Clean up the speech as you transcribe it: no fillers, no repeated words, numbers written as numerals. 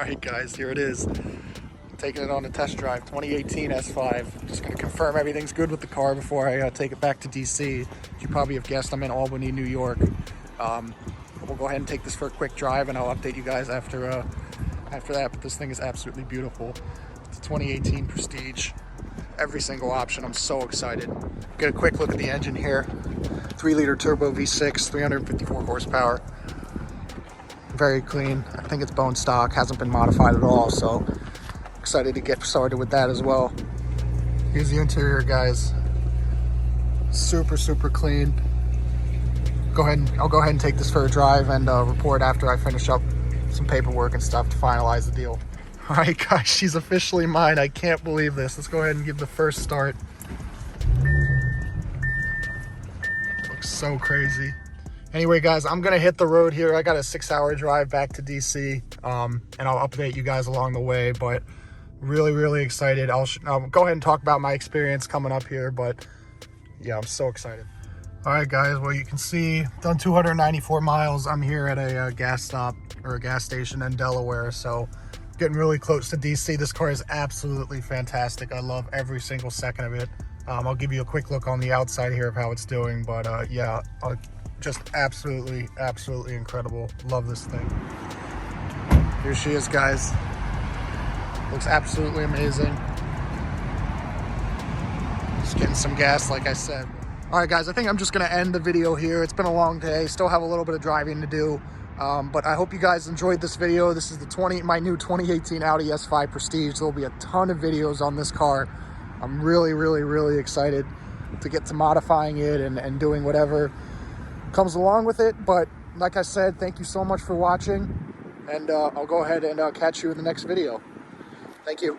Alright guys, here it is. Taking it on a test drive, 2018 S5. Just going to confirm everything's good with the car before I take it back to DC. As you probably have guessed, I'm in Albany, New York. We'll go ahead and take this for a quick drive and I'll update you guys after that. But this thing is absolutely beautiful. It's a 2018 Prestige. Every single option. I'm so excited. Get a quick look at the engine here. 3-liter turbo V6, 354 horsepower. Very clean. I think it's bone stock, hasn't been modified at all, so excited to get started with that as well. Here's the interior, guys. Super clean. I'll go ahead and take this for a drive and report after I finish up some paperwork and stuff to finalize the deal. All right, guys, she's officially mine. I can't believe this. Let's go ahead and give the first start. Looks so crazy. Anyway, guys, I'm gonna hit the road here. I got a 6-hour drive back to DC, and I'll update you guys along the way, but really excited. I'll go ahead and talk about my experience coming up here, but yeah, I'm so excited. All right, guys, well, you can see done 294 miles. I'm here at a gas stop or a gas station in Delaware, so getting really close to DC. This car is absolutely fantastic. I love every single second of it. I'll give you a quick look on the outside here of how it's doing, but yeah, just absolutely incredible. Love this thing. Here she is, guys. Looks absolutely amazing. Just getting some gas, like I said. All right, guys, I think I'm just gonna end the video here. It's been a long day, still have a little bit of driving to do, but I hope you guys enjoyed this video. This is my new 2018 Audi S5 Prestige. There'll be a ton of videos on this car. I'm really excited to get to modifying it and doing whatever comes along with it. But like I said, thank you so much for watching, and I'll go ahead and catch you in the next video. Thank you.